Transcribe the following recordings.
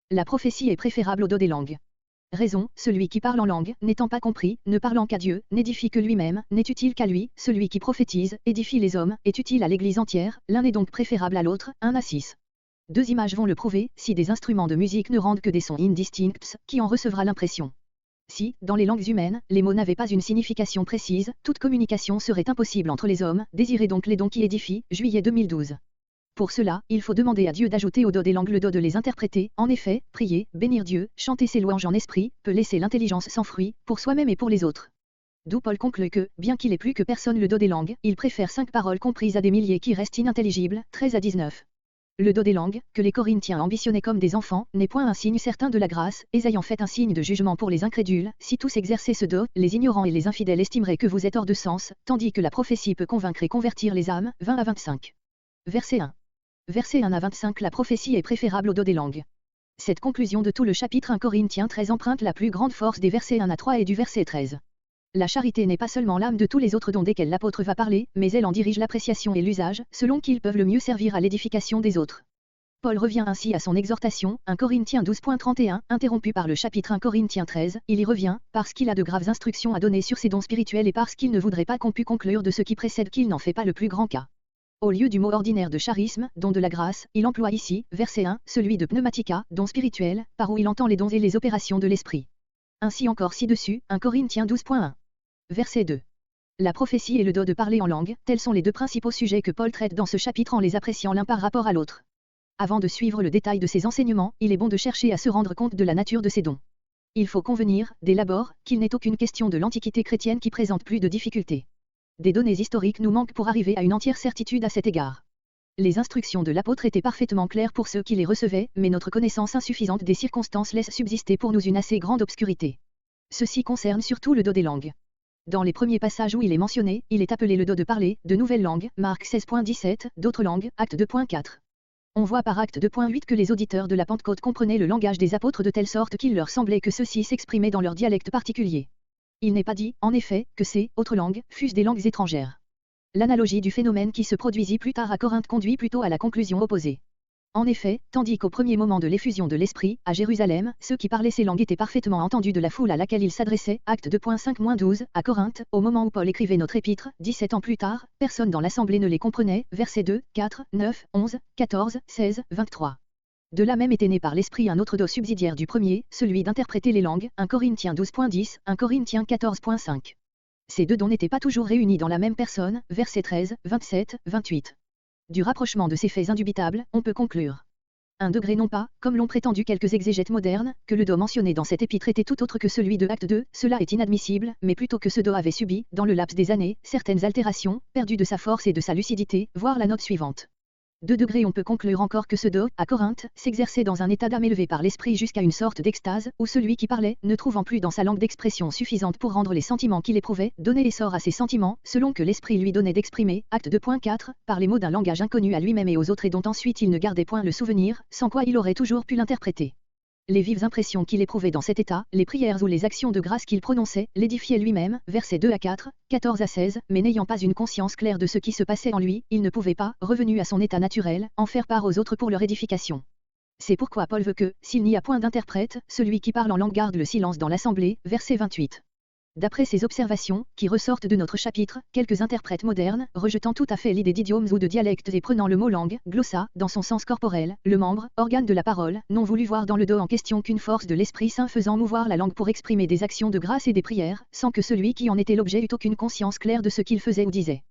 La prophétie est préférable au dos des langues. Raison, celui qui parle en langue, n'étant pas compris, ne parlant qu'à Dieu, n'édifie que lui-même, n'est utile qu'à lui, celui qui prophétise, édifie les hommes, est utile à l'Église entière, l'un est donc préférable à l'autre, 1 à 6. Deux images vont le prouver, si des instruments de musique ne rendent que des sons indistincts, qui en recevra l'impression? Si, dans les langues humaines, les mots n'avaient pas une signification précise, toute communication serait impossible entre les hommes, désirez donc les dons qui édifient, juillet 2012. Pour cela, il faut demander à Dieu d'ajouter au dos des langues le dos de les interpréter, en effet, prier, bénir Dieu, chanter ses louanges en esprit, peut laisser l'intelligence sans fruit, pour soi-même et pour les autres. D'où Paul conclut que, bien qu'il ait plus que personne le dos des langues, il préfère 5 paroles comprises à des milliers qui restent inintelligibles, 13 à 19. Le dos des langues, que les Corinthiens ambitionnaient comme des enfants, n'est point un signe certain de la grâce, Ésaïe en fait un signe de jugement pour les incrédules, si tous exerçaient ce dos, les ignorants et les infidèles estimeraient que vous êtes hors de sens, tandis que la prophétie peut convaincre et convertir les âmes, 20 à 25. Verset 1. Verset 1 à 25. La prophétie est préférable au dos des langues. Cette conclusion de tout le chapitre 1 Corinthiens 13 emprunte la plus grande force des versets 1 à 3 et du verset 13. La charité n'est pas seulement l'âme de tous les autres dons desquels l'apôtre va parler, mais elle en dirige l'appréciation et l'usage, selon qu'ils peuvent le mieux servir à l'édification des autres. Paul revient ainsi à son exhortation, 1 Corinthiens 12.31, interrompu par le chapitre 1 Corinthiens 13, il y revient, parce qu'il a de graves instructions à donner sur ses dons spirituels et parce qu'il ne voudrait pas qu'on pût conclure de ce qui précède qu'il n'en fait pas le plus grand cas. Au lieu du mot ordinaire de charisme, don de la grâce, il emploie ici, verset 1, celui de pneumatica, don spirituel, par où il entend les dons et les opérations de l'esprit. Ainsi encore ci-dessus, 1 Corinthiens 12.1. Verset 2. La prophétie et le don de parler en langue, tels sont les deux principaux sujets que Paul traite dans ce chapitre en les appréciant l'un par rapport à l'autre. Avant de suivre le détail de ces enseignements, il est bon de chercher à se rendre compte de la nature de ces dons. Il faut convenir, dès l'abord, qu'il n'est aucune question de l'Antiquité chrétienne qui présente plus de difficultés. Des données historiques nous manquent pour arriver à une entière certitude à cet égard. Les instructions de l'apôtre étaient parfaitement claires pour ceux qui les recevaient, mais notre connaissance insuffisante des circonstances laisse subsister pour nous une assez grande obscurité. Ceci concerne surtout le don des langues. Dans les premiers passages où il est mentionné, il est appelé le don de parler, de nouvelles langues, Marc 16.17, d'autres langues, Acte 2.4. On voit par Acte 2.8 que les auditeurs de la Pentecôte comprenaient le langage des apôtres de telle sorte qu'il leur semblait que ceux-ci s'exprimaient dans leur dialecte particulier. Il n'est pas dit, en effet, que ces autres langues fussent des langues étrangères. L'analogie du phénomène qui se produisit plus tard à Corinthe conduit plutôt à la conclusion opposée. En effet, tandis qu'au premier moment de l'effusion de l'Esprit, à Jérusalem, ceux qui parlaient ces langues étaient parfaitement entendus de la foule à laquelle ils s'adressaient, Acte 2.5-12, à Corinthe, au moment où Paul écrivait notre épître, 17 ans plus tard, personne dans l'assemblée ne les comprenait, versets 2, 4, 9, 11, 14, 16, 23. De là même était né par l'Esprit un autre don subsidiaire du premier, celui d'interpréter les langues, 1 Corinthiens 12.10, 1 Corinthiens 14.5. Ces deux dons n'étaient pas toujours réunis dans la même personne, versets 13, 27, 28. Du rapprochement de ces faits indubitables, on peut conclure. Un degré non pas, comme l'ont prétendu quelques exégètes modernes, que le don mentionné dans cet épître était tout autre que celui de Acte 2, cela est inadmissible, mais plutôt que ce don avait subi, dans le laps des années, certaines altérations, perdu de sa force et de sa lucidité, voire la note suivante. 2 degrés on peut conclure encore que ce don, à Corinthe, s'exerçait dans un état d'âme élevé par l'esprit jusqu'à une sorte d'extase, où celui qui parlait, ne trouvant plus dans sa langue d'expression suffisante pour rendre les sentiments qu'il éprouvait, donnait essor à ses sentiments, selon que l'esprit lui donnait d'exprimer, Acte 2.4, par les mots d'un langage inconnu à lui-même et aux autres et dont ensuite il ne gardait point le souvenir, sans quoi il aurait toujours pu l'interpréter. Les vives impressions qu'il éprouvait dans cet état, les prières ou les actions de grâce qu'il prononçait, l'édifiaient lui-même, versets 2 à 4, 14 à 16, mais n'ayant pas une conscience claire de ce qui se passait en lui, il ne pouvait pas, revenu à son état naturel, en faire part aux autres pour leur édification. C'est pourquoi Paul veut que, s'il n'y a point d'interprète, celui qui parle en langue garde le silence dans l'assemblée, verset 28. D'après ces observations, qui ressortent de notre chapitre, quelques interprètes modernes, rejetant tout à fait l'idée d'idiomes ou de dialectes et prenant le mot langue, glossa, dans son sens corporel, le membre, organe de la parole, n'ont voulu voir dans le dos en question qu'une force de l'Esprit Saint faisant mouvoir la langue pour exprimer des actions de grâce et des prières, sans que celui qui en était l'objet eût aucune conscience claire de ce qu'il faisait ou disait.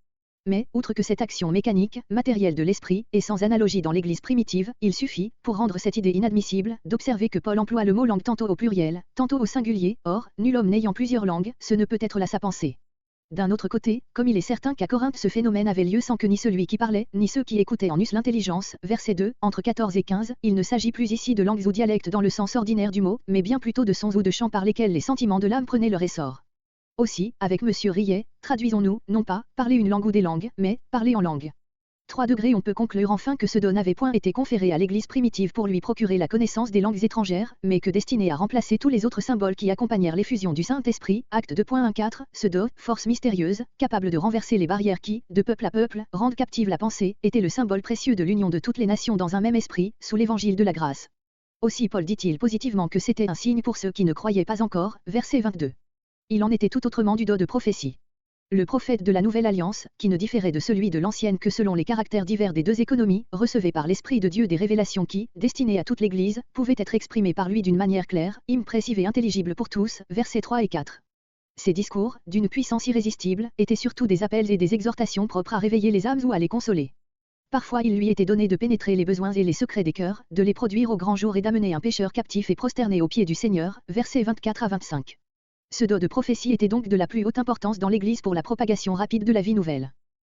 Mais, outre que cette action mécanique, matérielle de l'esprit, est sans analogie dans l'Église primitive, il suffit, pour rendre cette idée inadmissible, d'observer que Paul emploie le mot langue tantôt au pluriel, tantôt au singulier, or, nul homme n'ayant plusieurs langues, ce ne peut être là sa pensée. D'un autre côté, comme il est certain qu'à Corinthe ce phénomène avait lieu sans que ni celui qui parlait, ni ceux qui écoutaient en eussent l'intelligence, verset 2, entre 14 et 15, il ne s'agit plus ici de langues ou dialectes dans le sens ordinaire du mot, mais bien plutôt de sons ou de chants par lesquels les sentiments de l'âme prenaient leur essor. Aussi, avec Monsieur Rillet, traduisons-nous, non pas, parler une langue ou des langues, mais, parler en langue. 3 degrés on peut conclure enfin que ce don n'avait point été conféré à l'Église primitive pour lui procurer la connaissance des langues étrangères, mais que destiné à remplacer tous les autres symboles qui accompagnèrent l'effusion du Saint-Esprit, Acte 2.14, ce don, force mystérieuse, capable de renverser les barrières qui, de peuple à peuple, rendent captive la pensée, était le symbole précieux de l'union de toutes les nations dans un même esprit, sous l'évangile de la grâce. Aussi Paul dit-il positivement que c'était un signe pour ceux qui ne croyaient pas encore, verset 22. Il en était tout autrement du dos de prophétie. Le prophète de la Nouvelle Alliance, qui ne différait de celui de l'Ancienne que selon les caractères divers des deux économies, recevait par l'Esprit de Dieu des révélations qui, destinées à toute l'Église, pouvaient être exprimées par lui d'une manière claire, impressive et intelligible pour tous, versets 3 et 4. Ces discours, d'une puissance irrésistible, étaient surtout des appels et des exhortations propres à réveiller les âmes ou à les consoler. Parfois il lui était donné de pénétrer les besoins et les secrets des cœurs, de les produire au grand jour et d'amener un pécheur captif et prosterné aux pieds du Seigneur, versets 24 à 25. Ce don de prophétie était donc de la plus haute importance dans l'Église pour la propagation rapide de la vie nouvelle.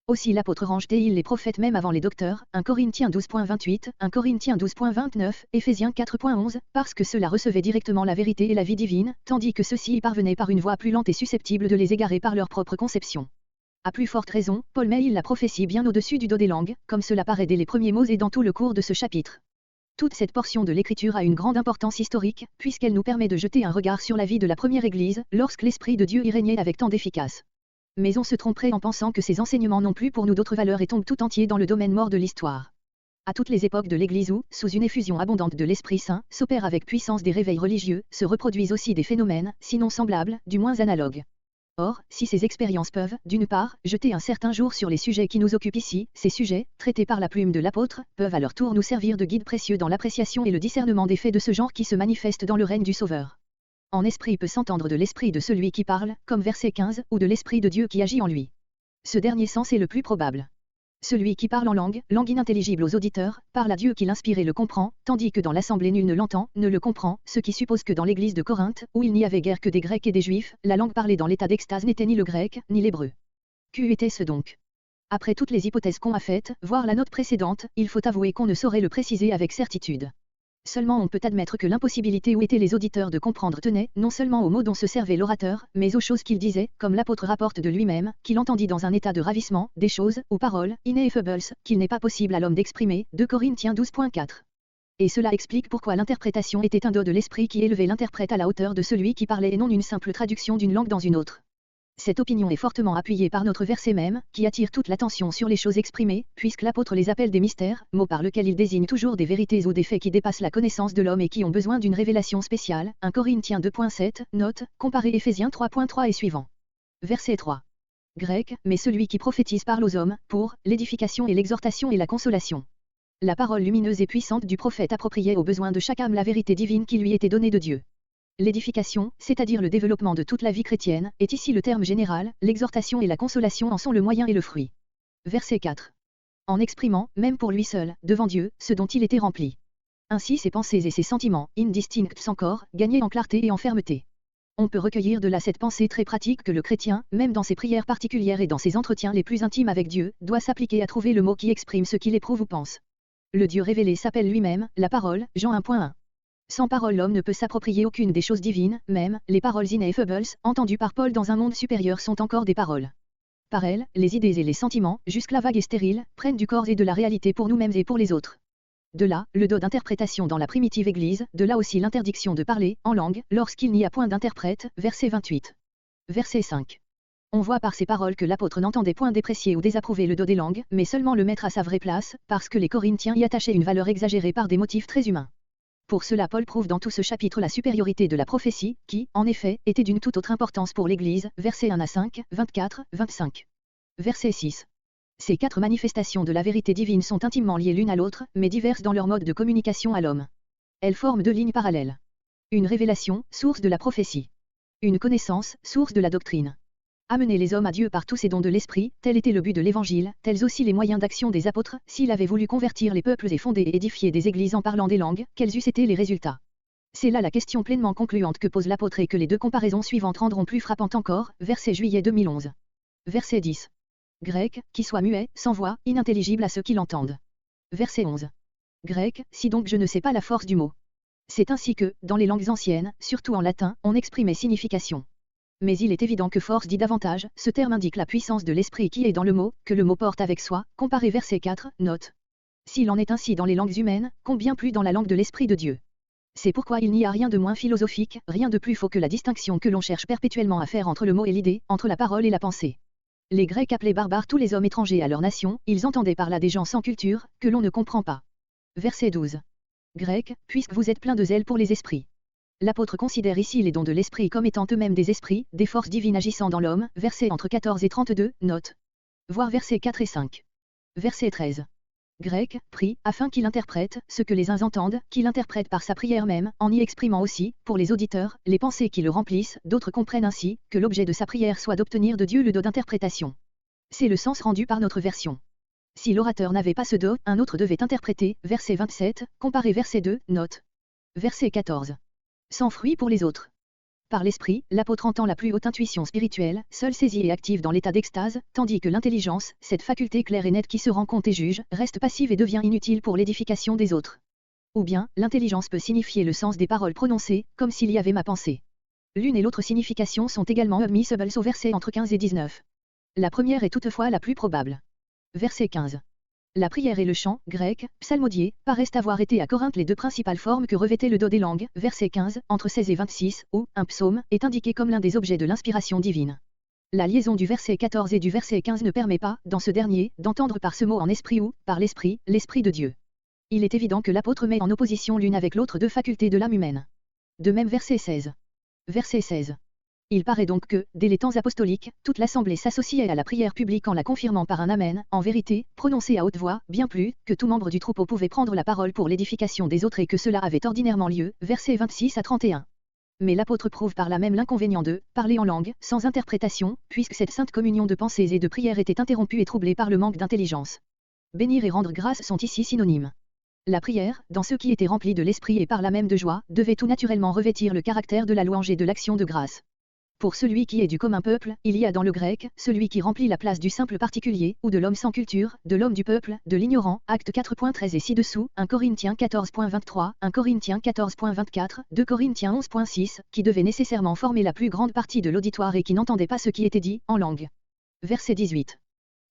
Aussi l'apôtre rangeait-il les prophètes même avant les docteurs, 1 Corinthiens 12.28, 1 Corinthiens 12.29, Éphésiens 4.11, parce que ceux-là recevaient directement la vérité et la vie divine, tandis que ceux-ci y parvenaient par une voie plus lente et susceptible de les égarer par leur propre conception. À plus forte raison, Paul met la prophétie bien au-dessus du dos des langues, comme cela paraît dès les premiers mots et dans tout le cours de ce chapitre. Toute cette portion de l'Écriture a une grande importance historique, puisqu'elle nous permet de jeter un regard sur la vie de la première Église, lorsque l'Esprit de Dieu y régnait avec tant d'efficace. Mais on se tromperait en pensant que ces enseignements n'ont plus pour nous d'autres valeurs et tombent tout entier dans le domaine mort de l'histoire. À toutes les époques de l'Église où, sous une effusion abondante de l'Esprit Saint, s'opèrent avec puissance des réveils religieux, se reproduisent aussi des phénomènes, sinon semblables, du moins analogues. Or, si ces expériences peuvent, d'une part, jeter un certain jour sur les sujets qui nous occupent ici, ces sujets, traités par la plume de l'apôtre, peuvent à leur tour nous servir de guide précieux dans l'appréciation et le discernement des faits de ce genre qui se manifestent dans le règne du Sauveur. En esprit peut s'entendre de l'esprit de celui qui parle, comme verset 15, ou de l'esprit de Dieu qui agit en lui. Ce dernier sens est le plus probable. Celui qui parle en langue inintelligible aux auditeurs, parle à Dieu qui l'inspire et le comprend, tandis que dans l'assemblée nul ne l'entend, ne le comprend, ce qui suppose que dans l'église de Corinthe, où il n'y avait guère que des Grecs et des Juifs, la langue parlée dans l'état d'extase n'était ni le grec, ni l'hébreu. Que était-ce donc? Après toutes les hypothèses qu'on a faites, voire la note précédente, il faut avouer qu'on ne saurait le préciser avec certitude. Seulement on peut admettre que l'impossibilité où étaient les auditeurs de comprendre tenait, non seulement aux mots dont se servait l'orateur, mais aux choses qu'il disait, comme l'apôtre rapporte de lui-même, qu'il entendit dans un état de ravissement, des choses, ou paroles, ineffables, qu'il n'est pas possible à l'homme d'exprimer, 2 Corinthiens 12.4. Et cela explique pourquoi l'interprétation était un don de l'esprit qui élevait l'interprète à la hauteur de celui qui parlait et non une simple traduction d'une langue dans une autre. Cette opinion est fortement appuyée par notre verset même, qui attire toute l'attention sur les choses exprimées, puisque l'apôtre les appelle des mystères, mot par lequel il désigne toujours des vérités ou des faits qui dépassent la connaissance de l'homme et qui ont besoin d'une révélation spéciale, 1 Corinthiens 2.7, note, comparez Éphésiens 3.3 et suivant. Verset 3. Grec, mais celui qui prophétise parle aux hommes, pour l'édification et l'exhortation et la consolation. La parole lumineuse et puissante du prophète appropriait aux besoins de chaque âme la vérité divine qui lui était donnée de Dieu. L'édification, c'est-à-dire le développement de toute la vie chrétienne, est ici le terme général, l'exhortation et la consolation en sont le moyen et le fruit. Verset 4. En exprimant, même pour lui seul, devant Dieu, ce dont il était rempli. Ainsi ses pensées et ses sentiments, indistincts encore, gagnaient en clarté et en fermeté. On peut recueillir de là cette pensée très pratique que le chrétien, même dans ses prières particulières et dans ses entretiens les plus intimes avec Dieu, doit s'appliquer à trouver le mot qui exprime ce qu'il éprouve ou pense. Le Dieu révélé s'appelle lui-même, la parole, Jean 1.1. Sans parole l'homme ne peut s'approprier aucune des choses divines, même, les paroles ineffables, entendues par Paul dans un monde supérieur sont encore des paroles. Par elles, les idées et les sentiments, jusque-là vagues et stériles, prennent du corps et de la réalité pour nous-mêmes et pour les autres. De là, le don d'interprétation dans la primitive Église, de là aussi l'interdiction de parler, en langue, lorsqu'il n'y a point d'interprète, verset 28. Verset 5. On voit par ces paroles que l'apôtre n'entendait point déprécier ou désapprouver le don des langues, mais seulement le mettre à sa vraie place, parce que les Corinthiens y attachaient une valeur exagérée par des motifs très humains. Pour cela Paul prouve dans tout ce chapitre la supériorité de la prophétie, qui, en effet, était d'une toute autre importance pour l'Église, versets 1 à 5, 24, 25. Verset 6. Ces 4 manifestations de la vérité divine sont intimement liées l'une à l'autre, mais diverses dans leur mode de communication à l'homme. Elles forment 2 lignes parallèles. Une révélation, source de la prophétie. Une connaissance, source de la doctrine. Amener les hommes à Dieu par tous ces dons de l'Esprit, tel était le but de l'Évangile, tels aussi les moyens d'action des apôtres, s'il avait voulu convertir les peuples et fonder et édifier des églises en parlant des langues, quels eussent été les résultats? C'est là la question pleinement concluante que pose l'apôtre et que les 2 comparaisons suivantes rendront plus frappante encore, verset juillet 2011. Verset 10. Grec, qui soit muet, sans voix, inintelligible à ceux qui l'entendent. Verset 11. Grec, si donc je ne sais pas la force du mot. C'est ainsi que, dans les langues anciennes, surtout en latin, on exprimait signification. Mais il est évident que force dit davantage, ce terme indique la puissance de l'esprit qui est dans le mot, que le mot porte avec soi, comparé verset 4, note. S'il en est ainsi dans les langues humaines, combien plus dans la langue de l'Esprit de Dieu. C'est pourquoi il n'y a rien de moins philosophique, rien de plus faux que la distinction que l'on cherche perpétuellement à faire entre le mot et l'idée, entre la parole et la pensée. Les Grecs appelaient barbares tous les hommes étrangers à leur nation, ils entendaient par là des gens sans culture, que l'on ne comprend pas. Verset 12. Grec, puisque vous êtes plein de zèle pour les esprits. L'apôtre considère ici les dons de l'esprit comme étant eux-mêmes des esprits, des forces divines agissant dans l'homme, versets entre 14 et 32, note. Voir versets 4 et 5. Verset 13. Grec, prie, afin qu'il interprète, ce que les uns entendent, qu'il interprète par sa prière même, en y exprimant aussi, pour les auditeurs, les pensées qui le remplissent, d'autres comprennent ainsi, que l'objet de sa prière soit d'obtenir de Dieu le don d'interprétation. C'est le sens rendu par notre version. Si l'orateur n'avait pas ce don, un autre devait interpréter, verset 27, comparé verset 2, note. Verset 14. Sans fruit pour les autres. Par l'esprit, l'apôtre entend la plus haute intuition spirituelle, seule saisie et active dans l'état d'extase, tandis que l'intelligence, cette faculté claire et nette qui se rend compte et juge, reste passive et devient inutile pour l'édification des autres. Ou bien, l'intelligence peut signifier le sens des paroles prononcées, comme s'il y avait ma pensée. L'une et l'autre signification sont également admissibles au verset entre 15 et 19. La première est toutefois la plus probable. Verset 15. La prière et le chant, grec, psalmodié, paraissent avoir été à Corinthe les deux principales formes que revêtait le don des langues, verset 15, entre 16 et 26, où, un psaume, est indiqué comme l'un des objets de l'inspiration divine. La liaison du verset 14 et du verset 15 ne permet pas, dans ce dernier, d'entendre par ce mot en esprit ou, par l'esprit, l'esprit de Dieu. Il est évident que l'apôtre met en opposition l'une avec l'autre deux facultés de l'âme humaine. De même verset 16. Verset 16. Il paraît donc que, dès les temps apostoliques, toute l'assemblée s'associait à la prière publique en la confirmant par un Amen, en vérité, prononcé à haute voix, bien plus, que tout membre du troupeau pouvait prendre la parole pour l'édification des autres et que cela avait ordinairement lieu, versets 26 à 31. Mais l'apôtre prouve par là même l'inconvénient de parler en langue, sans interprétation, puisque cette sainte communion de pensées et de prières était interrompue et troublée par le manque d'intelligence. Bénir et rendre grâce sont ici synonymes. La prière, dans ceux qui étaient remplis de l'esprit et par là même de joie, devait tout naturellement revêtir le caractère de la louange et de l'action de grâce. Pour celui qui est du commun peuple, il y a dans le grec, celui qui remplit la place du simple particulier, ou de l'homme sans culture, de l'homme du peuple, de l'ignorant, acte 4.13 et ci-dessous, 1 Corinthiens 14.23, 1 Corinthiens 14.24, 2 Corinthiens 11.6, qui devait nécessairement former la plus grande partie de l'auditoire et qui n'entendait pas ce qui était dit, en langue. Verset 18.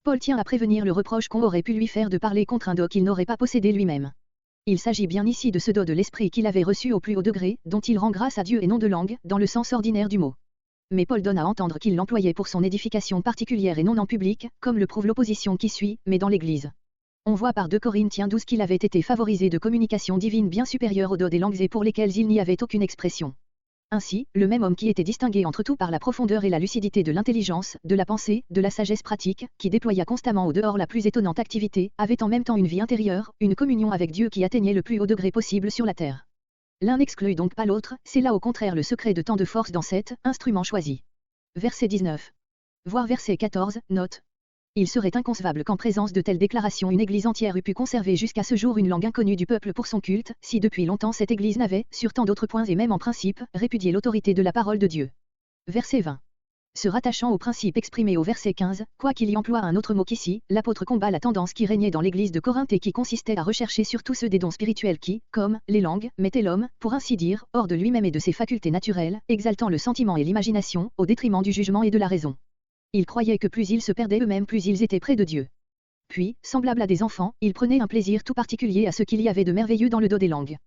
Paul tient à prévenir le reproche qu'on aurait pu lui faire de parler contre un don qu'il n'aurait pas possédé lui-même. Il s'agit bien ici de ce don de l'esprit qu'il avait reçu au plus haut degré, dont il rend grâce à Dieu et non de langue, dans le sens ordinaire du mot. Mais Paul donne à entendre qu'il l'employait pour son édification particulière et non en public, comme le prouve l'opposition qui suit, mais dans l'Église. On voit par 2 Corinthiens 12 qu'il avait été favorisé de communications divines bien supérieures au don des langues et pour lesquelles il n'y avait aucune expression. Ainsi, le même homme qui était distingué entre tout par la profondeur et la lucidité de l'intelligence, de la pensée, de la sagesse pratique, qui déploya constamment au dehors la plus étonnante activité, avait en même temps une vie intérieure, une communion avec Dieu qui atteignait le plus haut degré possible sur la terre. L'un n'exclut donc pas l'autre, c'est là au contraire le secret de tant de force dans cet instrument choisi. Verset 19. Voir verset 14, note. Il serait inconcevable qu'en présence de telles déclarations une église entière eût pu conserver jusqu'à ce jour une langue inconnue du peuple pour son culte, si depuis longtemps cette église n'avait, sur tant d'autres points et même en principe, répudié l'autorité de la parole de Dieu. Verset 20. Se rattachant au principe exprimé au verset 15, quoiqu'il y emploie un autre mot qu'ici, l'apôtre combat la tendance qui régnait dans l'église de Corinthe et qui consistait à rechercher surtout ceux des dons spirituels qui, comme les langues, mettaient l'homme, pour ainsi dire, hors de lui-même et de ses facultés naturelles, exaltant le sentiment et l'imagination, au détriment du jugement et de la raison. Ils croyaient que plus ils se perdaient eux-mêmes plus ils étaient près de Dieu. Puis, semblables à des enfants, ils prenaient un plaisir tout particulier à ce qu'il y avait de merveilleux dans le don des langues.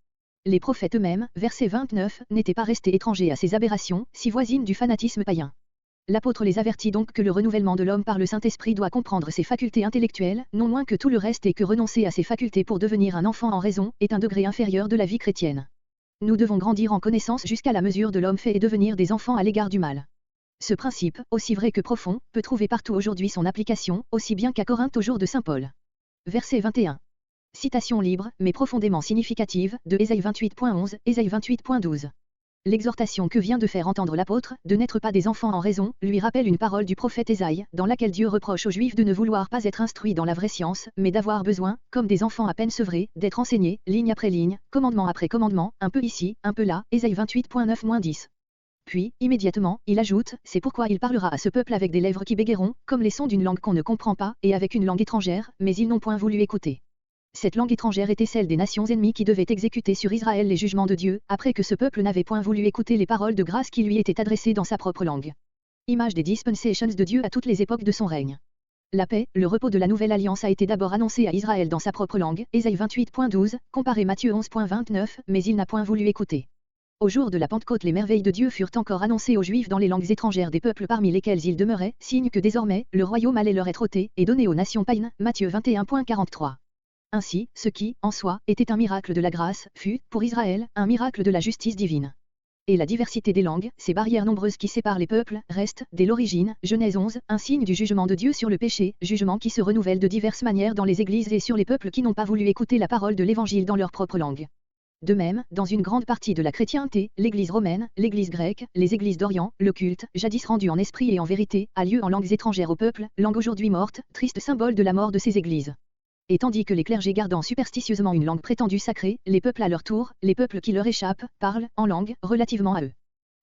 Les prophètes eux-mêmes, verset 29, n'étaient pas restés étrangers à ces aberrations, si voisines du fanatisme païen. L'apôtre les avertit donc que le renouvellement de l'homme par le Saint-Esprit doit comprendre ses facultés intellectuelles, non moins que tout le reste et que renoncer à ses facultés pour devenir un enfant en raison, est un degré inférieur de la vie chrétienne. Nous devons grandir en connaissance jusqu'à la mesure de l'homme fait et devenir des enfants à l'égard du mal. Ce principe, aussi vrai que profond, peut trouver partout aujourd'hui son application, aussi bien qu'à Corinthe au jour de saint Paul. Verset 21. Citation libre, mais profondément significative, de Ésaïe 28.11, Ésaïe 28.12. L'exhortation que vient de faire entendre l'apôtre, de n'être pas des enfants en raison, lui rappelle une parole du prophète Ésaïe, dans laquelle Dieu reproche aux Juifs de ne vouloir pas être instruits dans la vraie science, mais d'avoir besoin, comme des enfants à peine sevrés, d'être enseignés, ligne après ligne, commandement après commandement, un peu ici, un peu là, Ésaïe 28.9-10. Puis, immédiatement, il ajoute, c'est pourquoi il parlera à ce peuple avec des lèvres qui bégayeront, comme les sons d'une langue qu'on ne comprend pas, et avec une langue étrangère, mais ils n'ont point voulu écouter. Cette langue étrangère était celle des nations ennemies qui devaient exécuter sur Israël les jugements de Dieu, après que ce peuple n'avait point voulu écouter les paroles de grâce qui lui étaient adressées dans sa propre langue. Image des dispensations de Dieu à toutes les époques de son règne. La paix, le repos de la nouvelle alliance a été d'abord annoncé à Israël dans sa propre langue, Ésaïe 28.12, comparé Matthieu 11.29, mais il n'a point voulu écouter. Au jour de la Pentecôte les merveilles de Dieu furent encore annoncées aux Juifs dans les langues étrangères des peuples parmi lesquels ils demeuraient, signe que désormais, le royaume allait leur être ôté, et donné aux nations païennes, Matthieu 21.43. Ainsi, ce qui, en soi, était un miracle de la grâce, fut, pour Israël, un miracle de la justice divine. Et la diversité des langues, ces barrières nombreuses qui séparent les peuples, restent, dès l'origine, Genèse 11, un signe du jugement de Dieu sur le péché, jugement qui se renouvelle de diverses manières dans les églises et sur les peuples qui n'ont pas voulu écouter la parole de l'Évangile dans leur propre langue. De même, dans une grande partie de la chrétienté, l'Église romaine, l'Église grecque, les églises d'Orient, le culte, jadis rendu en esprit et en vérité, a lieu en langues étrangères au peuple, langue aujourd'hui morte, triste symbole de la mort de ces églises. Et tandis que les clergés gardant superstitieusement une langue prétendue sacrée, les peuples à leur tour, les peuples qui leur échappent, parlent, en langue, relativement à eux.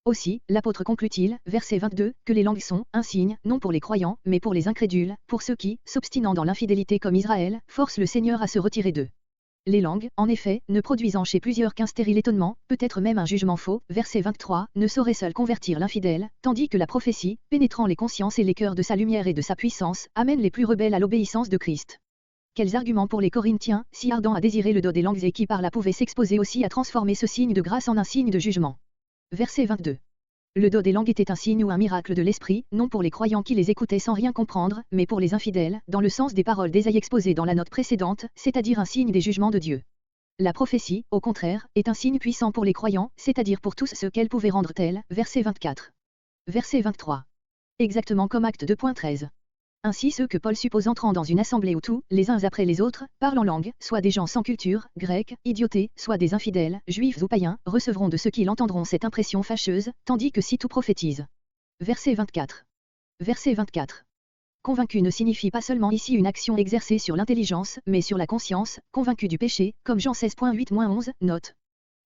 Aussi, l'apôtre conclut-il, verset 22, que les langues sont un signe, non pour les croyants, mais pour les incrédules, pour ceux qui, s'obstinant dans l'infidélité comme Israël, forcent le Seigneur à se retirer d'eux. Les langues, en effet, ne produisant chez plusieurs qu'un stérile étonnement, peut-être même un jugement faux, verset 23, ne saurait seul convertir l'infidèle, tandis que la prophétie, pénétrant les consciences et les cœurs de sa lumière et de sa puissance, amène les plus rebelles à l'obéissance de Christ. Quels arguments pour les Corinthiens, si ardents à désirer le don des langues et qui par là pouvaient s'exposer aussi à transformer ce signe de grâce en un signe de jugement. Verset 22. Le don des langues était un signe ou un miracle de l'esprit, non pour les croyants qui les écoutaient sans rien comprendre, mais pour les infidèles, dans le sens des paroles d'Ésaïe exposées dans la note précédente, c'est-à-dire un signe des jugements de Dieu. La prophétie, au contraire, est un signe puissant pour les croyants, c'est-à-dire pour tous ceux qu'elle pouvait rendre tels, verset 24. Verset 23. Exactement comme Acte 2.13. Ainsi ceux que Paul suppose entrant dans une assemblée où tous, les uns après les autres, parlent en langue, soit des gens sans culture, grecs, idiotés, soit des infidèles, juifs ou païens, recevront de ceux qui l'entendront cette impression fâcheuse, tandis que si tout prophétise. Verset 24. Verset 24. Convaincu ne signifie pas seulement ici une action exercée sur l'intelligence, mais sur la conscience, convaincu du péché, comme Jean 16.8-11, note.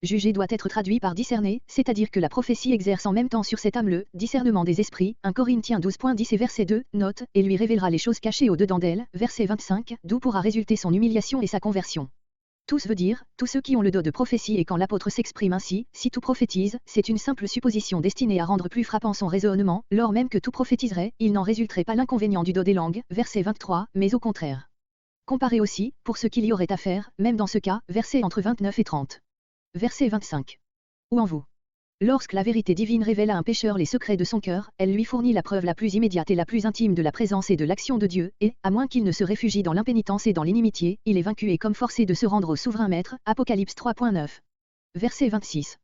Juger doit être traduit par discerner, c'est-à-dire que la prophétie exerce en même temps sur cette âme le discernement des esprits, 1 Corinthiens 12.10 et verset 2, note, et lui révélera les choses cachées au-dedans d'elle, verset 25, d'où pourra résulter son humiliation et sa conversion. Tous veut dire, tous ceux qui ont le don de prophétie et quand l'apôtre s'exprime ainsi, si tout prophétise, c'est une simple supposition destinée à rendre plus frappant son raisonnement, lors même que tout prophétiserait, il n'en résulterait pas l'inconvénient du don des langues, verset 23, mais au contraire. Comparez aussi, pour ce qu'il y aurait à faire, même dans ce cas, versets entre 29 et 30. Verset 25. Ou en vous. Lorsque la vérité divine révèle à un pécheur les secrets de son cœur, elle lui fournit la preuve la plus immédiate et la plus intime de la présence et de l'action de Dieu, et, à moins qu'il ne se réfugie dans l'impénitence et dans l'inimitié, il est vaincu et comme forcé de se rendre au souverain maître, Apocalypse 3.9. Verset 26.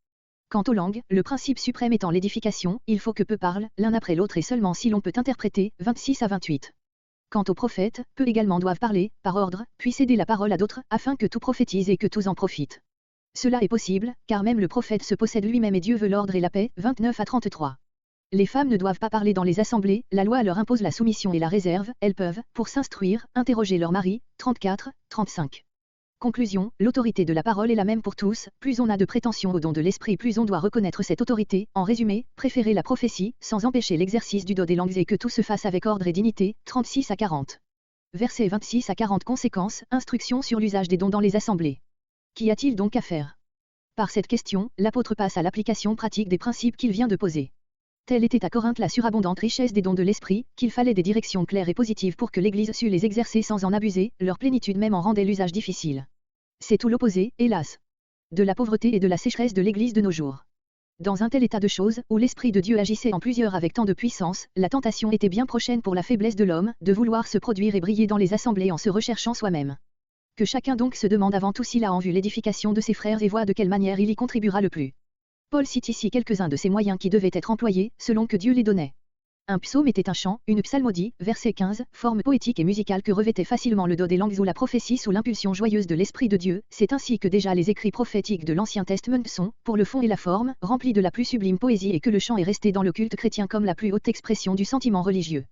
Quant aux langues, le principe suprême étant l'édification, il faut que peu parlent, l'un après l'autre et seulement si l'on peut interpréter, 26 à 28. Quant aux prophètes, peu également doivent parler, par ordre, puis céder la parole à d'autres, afin que tout prophétise et que tous en profitent. Cela est possible, car même le prophète se possède lui-même et Dieu veut l'ordre et la paix, 29 à 33. Les femmes ne doivent pas parler dans les assemblées, la loi leur impose la soumission et la réserve, elles peuvent, pour s'instruire, interroger leur mari, 34, 35. Conclusion, l'autorité de la parole est la même pour tous, plus on a de prétention au don de l'esprit plus on doit reconnaître cette autorité, en résumé, préférer la prophétie, sans empêcher l'exercice du don des langues et que tout se fasse avec ordre et dignité, 36 à 40. Versets 26 à 40 conséquences, instructions sur l'usage des dons dans les assemblées. Qu'y a-t-il donc à faire? Par cette question, l'apôtre passe à l'application pratique des principes qu'il vient de poser. Telle était à Corinthe la surabondante richesse des dons de l'esprit, qu'il fallait des directions claires et positives pour que l'Église sût les exercer sans en abuser, leur plénitude même en rendait l'usage difficile. C'est tout l'opposé, hélas, de la pauvreté et de la sécheresse de l'Église de nos jours. Dans un tel état de choses, où l'Esprit de Dieu agissait en plusieurs avec tant de puissance, la tentation était bien prochaine pour la faiblesse de l'homme, de vouloir se produire et briller dans les assemblées en se recherchant soi-même. Que chacun donc se demande avant tout s'il a en vue l'édification de ses frères et voit de quelle manière il y contribuera le plus. Paul cite ici quelques-uns de ces moyens qui devaient être employés, selon que Dieu les donnait. Un psaume était un chant, une psalmodie, verset 15, forme poétique et musicale que revêtait facilement le don des langues ou la prophétie sous l'impulsion joyeuse de l'Esprit de Dieu, c'est ainsi que déjà les écrits prophétiques de l'Ancien Testament sont, pour le fond et la forme, remplis de la plus sublime poésie et que le chant est resté dans le culte chrétien comme la plus haute expression du sentiment religieux.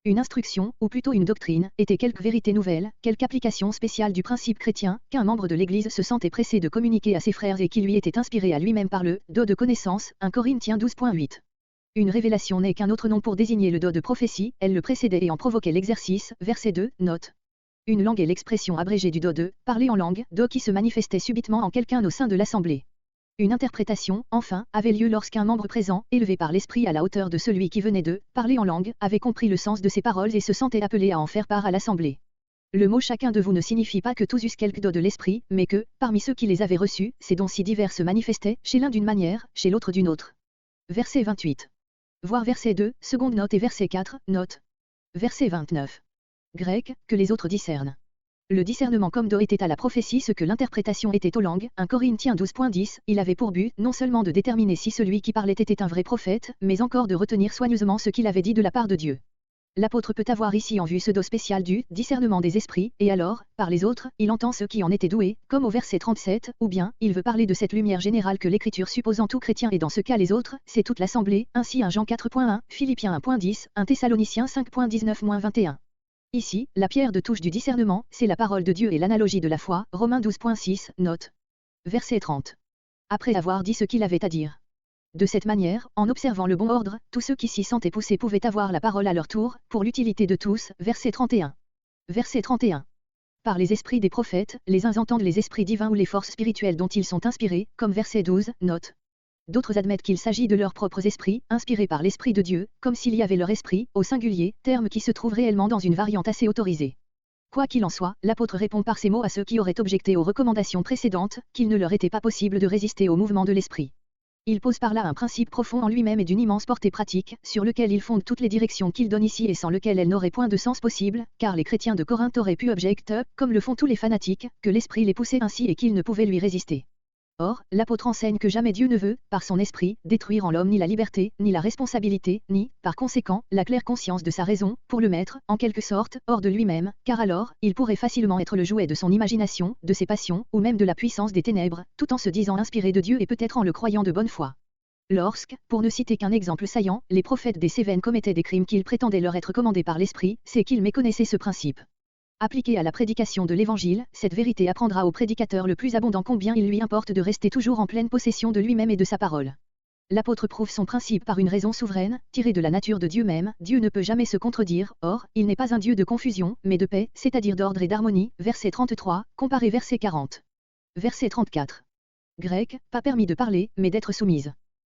Une instruction, ou plutôt une doctrine, était quelque vérité nouvelle, quelque application spéciale du principe chrétien, qu'un membre de l'Église se sentait pressé de communiquer à ses frères et qui lui était inspiré à lui-même par le don de connaissance, 1 Corinthiens 12.8. Une révélation n'est qu'un autre nom pour désigner le don de prophétie, elle le précédait et en provoquait l'exercice, verset 2, note. Une langue est l'expression abrégée du don de, parler en langue, don qui se manifestait subitement en quelqu'un au sein de l'assemblée. Une interprétation, enfin, avait lieu lorsqu'un membre présent, élevé par l'esprit à la hauteur de celui qui venait de parler en langue, avait compris le sens de ces paroles et se sentait appelé à en faire part à l'assemblée. Le mot chacun de vous ne signifie pas que tous eussent quelque don de l'esprit, mais que, parmi ceux qui les avaient reçus, ces dons si divers se manifestaient, chez l'un d'une manière, chez l'autre d'une autre. Verset 28. Voir verset 2, seconde note et verset 4, note. Verset 29. Grec, que les autres discernent. Le discernement comme do était à la prophétie ce que l'interprétation était aux langues. 1 Corinthiens 12.10, il avait pour but non seulement de déterminer si celui qui parlait était un vrai prophète, mais encore de retenir soigneusement ce qu'il avait dit de la part de Dieu. L'apôtre peut avoir ici en vue ce do spécial du discernement des esprits, et alors, par les autres, il entend ceux qui en étaient doués, comme au verset 37, ou bien, il veut parler de cette lumière générale que l'Écriture suppose en tout chrétien et dans ce cas les autres, c'est toute l'assemblée, ainsi 1 Jean 4.1, Philippiens 1.10, 1 Thessaloniciens 5.19-21. Ici, la pierre de touche du discernement, c'est la parole de Dieu et l'analogie de la foi, Romains 12.6, note. Verset 30. Après avoir dit ce qu'il avait à dire. De cette manière, en observant le bon ordre, tous ceux qui s'y sentaient poussés pouvaient avoir la parole à leur tour, pour l'utilité de tous, verset 31. Verset 31. Par les esprits des prophètes, les uns entendent les esprits divins ou les forces spirituelles dont ils sont inspirés, comme verset 12, note. D'autres admettent qu'il s'agit de leurs propres esprits, inspirés par l'Esprit de Dieu, comme s'il y avait leur esprit, au singulier, terme qui se trouve réellement dans une variante assez autorisée. Quoi qu'il en soit, l'apôtre répond par ces mots à ceux qui auraient objecté aux recommandations précédentes, qu'il ne leur était pas possible de résister au mouvement de l'Esprit. Il pose par là un principe profond en lui-même et d'une immense portée pratique, sur lequel il fonde toutes les directions qu'il donne ici et sans lequel elles n'auraient point de sens possible, car les chrétiens de Corinthe auraient pu objecter, comme le font tous les fanatiques, que l'Esprit les poussait ainsi et qu'ils ne pouvaient lui résister. Or, l'apôtre enseigne que jamais Dieu ne veut, par son esprit, détruire en l'homme ni la liberté, ni la responsabilité, ni, par conséquent, la claire conscience de sa raison, pour le mettre, en quelque sorte, hors de lui-même, car alors, il pourrait facilement être le jouet de son imagination, de ses passions, ou même de la puissance des ténèbres, tout en se disant inspiré de Dieu et peut-être en le croyant de bonne foi. Lorsque, pour ne citer qu'un exemple saillant, les prophètes des Cévennes commettaient des crimes qu'ils prétendaient leur être commandés par l'esprit, c'est qu'ils méconnaissaient ce principe. Appliqué à la prédication de l'Évangile, cette vérité apprendra au prédicateur le plus abondant combien il lui importe de rester toujours en pleine possession de lui-même et de sa parole. L'apôtre prouve son principe par une raison souveraine, tirée de la nature de Dieu même. Dieu ne peut jamais se contredire, or, il n'est pas un Dieu de confusion, mais de paix, c'est-à-dire d'ordre et d'harmonie, verset 33, comparé verset 40. Verset 34. Grec, pas permis de parler, mais d'être soumise.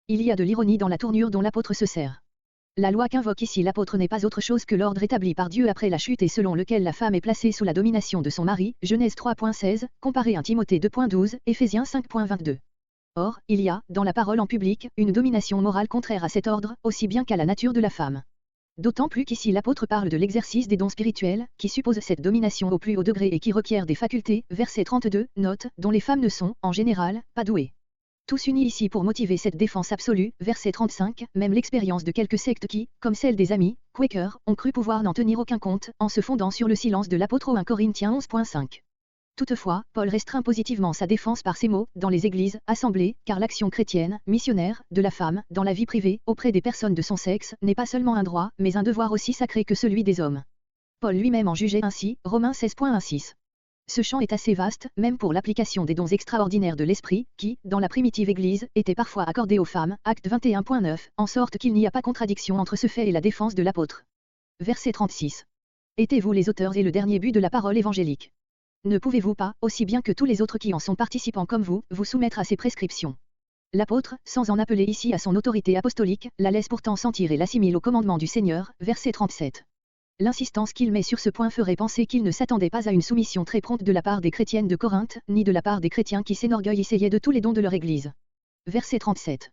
Il y a de l'ironie dans la tournure dont l'apôtre se sert. La loi qu'invoque ici l'apôtre n'est pas autre chose que l'ordre établi par Dieu après la chute et selon lequel la femme est placée sous la domination de son mari, Genèse 3.16, comparé 1 Timothée 2.12, Éphésiens 5.22. Or, il y a, dans la parole en public, une domination morale contraire à cet ordre, aussi bien qu'à la nature de la femme. D'autant plus qu'ici l'apôtre parle de l'exercice des dons spirituels, qui suppose cette domination au plus haut degré et qui requiert des facultés, verset 32, note, dont les femmes ne sont, en général, pas douées. Tous unis ici pour motiver cette défense absolue, verset 35, même l'expérience de quelques sectes qui, comme celle des amis, Quakers, ont cru pouvoir n'en tenir aucun compte, en se fondant sur le silence de l'apôtre au 1 Corinthiens 11.5. Toutefois, Paul restreint positivement sa défense par ces mots, dans les églises, assemblées, car l'action chrétienne, missionnaire, de la femme, dans la vie privée, auprès des personnes de son sexe, n'est pas seulement un droit, mais un devoir aussi sacré que celui des hommes. Paul lui-même en jugeait ainsi, Romains 16.16. Ce champ est assez vaste, même pour l'application des dons extraordinaires de l'esprit, qui, dans la primitive Église, étaient parfois accordés aux femmes, acte 21.9, en sorte qu'il n'y a pas contradiction entre ce fait et la défense de l'apôtre. Verset 36. Étiez-vous les auteurs et le dernier but de la parole évangélique? Ne pouvez-vous pas, aussi bien que tous les autres qui en sont participants comme vous soumettre à ces prescriptions? L'apôtre, sans en appeler ici à son autorité apostolique, la laisse pourtant sentir et l'assimile au commandement du Seigneur, verset 37. L'insistance qu'il met sur ce point ferait penser qu'il ne s'attendait pas à une soumission très prompte de la part des chrétiennes de Corinthe, ni de la part des chrétiens qui s'énorgueillissaient de tous les dons de leur Église. Verset 37.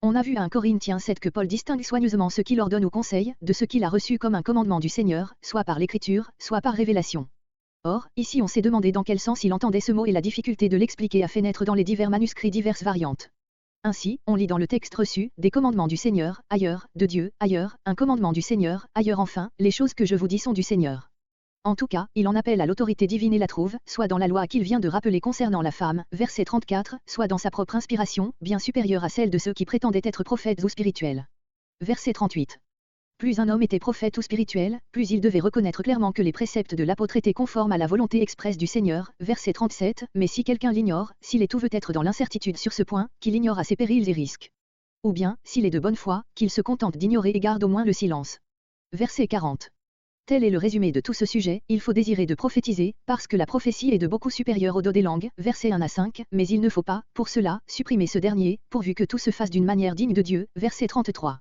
On a vu à 1 Corinthiens 7 que Paul distingue soigneusement ce qu'il ordonne au conseil, de ce qu'il a reçu comme un commandement du Seigneur, soit par l'Écriture, soit par révélation. Or, ici on s'est demandé dans quel sens il entendait ce mot et la difficulté de l'expliquer a fait naître dans les divers manuscrits diverses variantes. Ainsi, on lit dans le texte reçu, des commandements du Seigneur, ailleurs, de Dieu, ailleurs, un commandement du Seigneur, ailleurs enfin, les choses que je vous dis sont du Seigneur. En tout cas, il en appelle à l'autorité divine et la trouve, soit dans la loi qu'il vient de rappeler concernant la femme, verset 34, soit dans sa propre inspiration, bien supérieure à celle de ceux qui prétendaient être prophètes ou spirituels. Verset 38. Plus un homme était prophète ou spirituel, plus il devait reconnaître clairement que les préceptes de l'apôtre étaient conformes à la volonté expresse du Seigneur, verset 37, mais si quelqu'un l'ignore, s'il est ou veut être dans l'incertitude sur ce point, qu'il ignore à ses périls et risques. Ou bien, s'il est de bonne foi, qu'il se contente d'ignorer et garde au moins le silence. Verset 40. Tel est le résumé de tout ce sujet, il faut désirer de prophétiser, parce que la prophétie est de beaucoup supérieure au don des langues, versets 1 à 5, mais il ne faut pas, pour cela, supprimer ce dernier, pourvu que tout se fasse d'une manière digne de Dieu, verset 33.